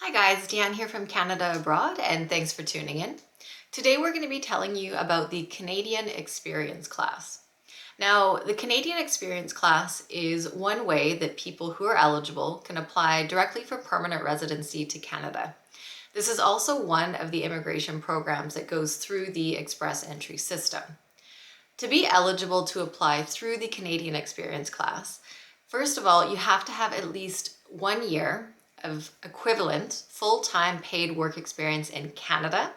Hi guys, Deanne here from Canada Abroad, and thanks for tuning in. Today we're going to be telling you about the Canadian Experience class. Now, the Canadian Experience class is one way that people who are eligible can apply directly for permanent residency to Canada. This is also one of the immigration programs that goes through the Express Entry system. To be eligible to apply through the Canadian Experience class, first of all, you have to have at least 1 year of equivalent full-time paid work experience in Canada,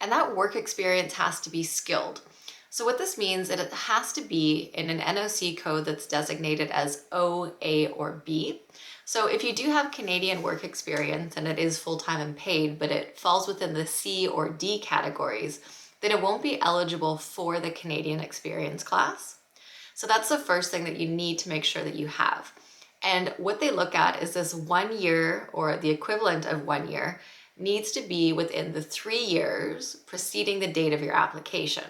and that work experience has to be skilled. So what this means is it has to be in an NOC code that's designated as O, A, or B. So if you do have Canadian work experience and it is full-time and paid, but it falls within the C or D categories, then it won't be eligible for the Canadian Experience class. So that's the first thing that you need to make sure that you have. And what they look at is this 1 year, or the equivalent of 1 year, needs to be within the 3 years preceding the date of your application.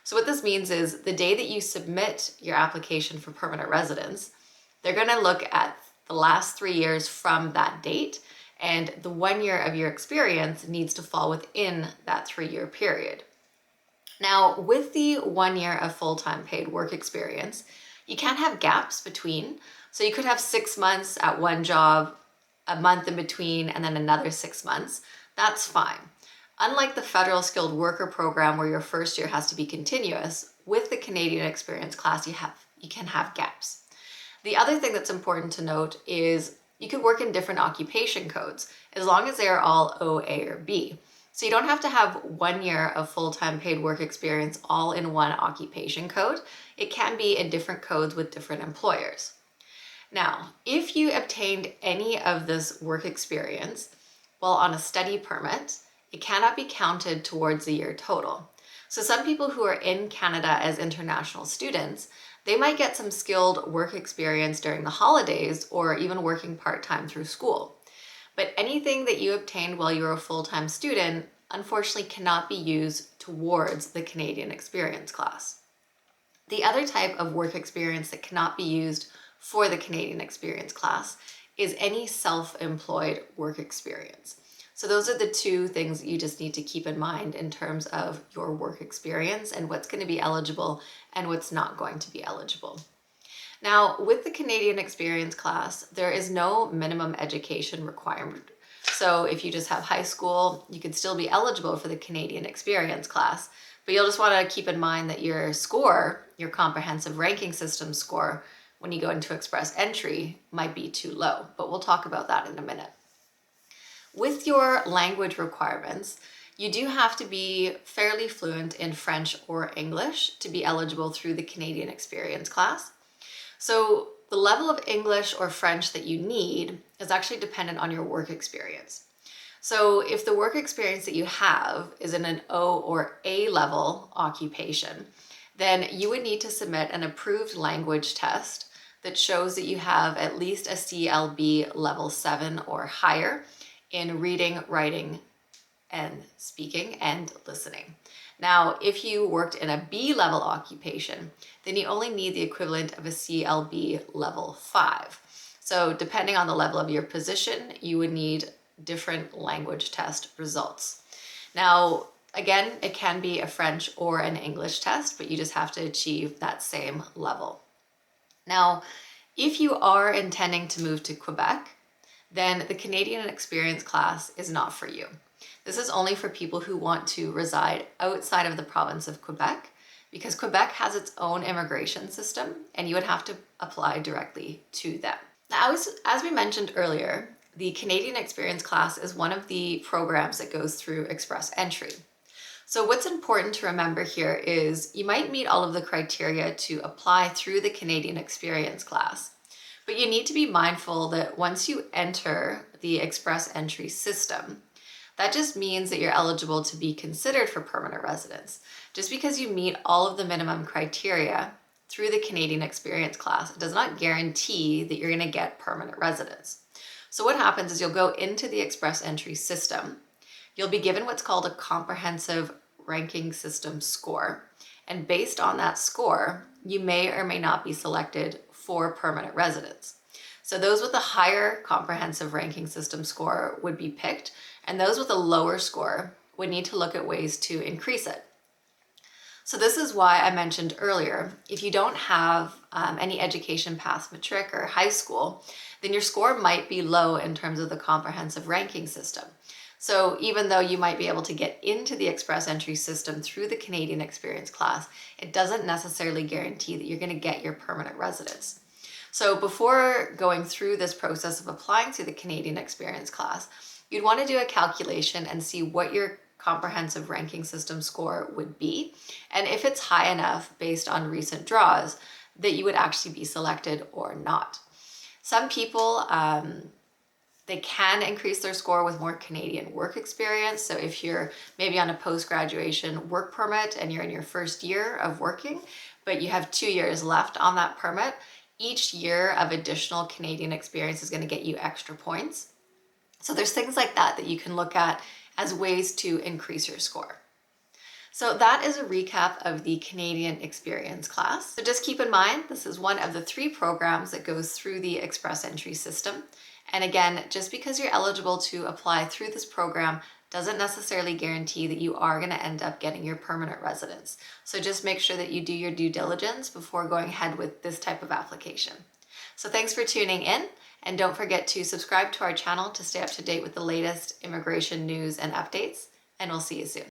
So what this means is the day that you submit your application for permanent residence, they're going to look at the last 3 years from that date, and the 1 year of your experience needs to fall within that 3-year period. Now, with the 1 year of full-time paid work experience, you can have gaps between. So you could have 6 months at one job, a month in between, and then another 6 months. That's fine. Unlike the federal skilled worker program where your first year has to be continuous, with the Canadian Experience class, you can have gaps. The other thing that's important to note is you could work in different occupation codes as long as they are all O, A, or B. So you don't have to have 1 year of full-time paid work experience all in one occupation code. It can be in different codes with different employers. Now, if you obtained any of this work experience while on a study permit, it cannot be counted towards the year total. So some people who are in Canada as international students, they might get some skilled work experience during the holidays or even working part-time through school. But anything that you obtained while you were a full-time student, unfortunately cannot be used towards the Canadian Experience class. The other type of work experience that cannot be used for the Canadian Experience class is any self-employed work experience. So those are the two things that you just need to keep in mind in terms of your work experience and what's going to be eligible and what's not going to be eligible. Now, with the Canadian Experience class, there is no minimum education requirement. So if you just have high school, you could still be eligible for the Canadian Experience class, but you'll just want to keep in mind that your score, your comprehensive ranking system score, when you go into Express Entry might be too low, but we'll talk about that in a minute. With your language requirements, you do have to be fairly fluent in French or English to be eligible through the Canadian Experience class. So the level of English or French that you need is actually dependent on your work experience. So if the work experience that you have is in an O or A level occupation, then you would need to submit an approved language test that shows that you have at least a CLB level 7 or higher in reading, writing, and speaking and listening. Now, if you worked in a B level occupation, then you only need the equivalent of a CLB level 5. So depending on the level of your position, you would need different language test results. Now, again, it can be a French or an English test, but you just have to achieve that same level. Now, if you are intending to move to Quebec, then the Canadian Experience class is not for you. This is only for people who want to reside outside of the province of Quebec, because Quebec has its own immigration system and you would have to apply directly to them. Now, as we mentioned earlier, the Canadian Experience class is one of the programs that goes through Express Entry. So what's important to remember here is you might meet all of the criteria to apply through the Canadian Experience class, but you need to be mindful that once you enter the Express Entry system, that just means that you're eligible to be considered for permanent residence. Just because you meet all of the minimum criteria through the Canadian Experience class, it does not guarantee that you're going to get permanent residence. So what happens is you'll go into the Express Entry system, you'll be given what's called a comprehensive ranking system score, and based on that score, you may or may not be selected for permanent residence. So those with a higher comprehensive ranking system score would be picked, and those with a lower score would need to look at ways to increase it. So this is why I mentioned earlier, if you don't have any education past matric or high school, then your score might be low in terms of the comprehensive ranking system. So even though you might be able to get into the express entry system through the Canadian Experience class, it doesn't necessarily guarantee that you're going to get your permanent residence. So before going through this process of applying to the Canadian Experience class, you'd want to do a calculation and see what your comprehensive ranking system score would be, and if it's high enough based on recent draws that you would actually be selected or not. Some people, they can increase their score with more Canadian work experience. So if you're maybe on a post-graduation work permit and you're in your first year of working, but you have 2 years left on that permit, each year of additional Canadian experience is going to get you extra points. So there's things like that that you can look at as ways to increase your score. So that is a recap of the Canadian Experience class. So just keep in mind, this is one of the 3 programs that goes through the express entry system. And again, just because you're eligible to apply through this program doesn't necessarily guarantee that you are going to end up getting your permanent residence. So just make sure that you do your due diligence before going ahead with this type of application. So thanks for tuning in, and don't forget to subscribe to our channel to stay up to date with the latest immigration news and updates, and we'll see you soon.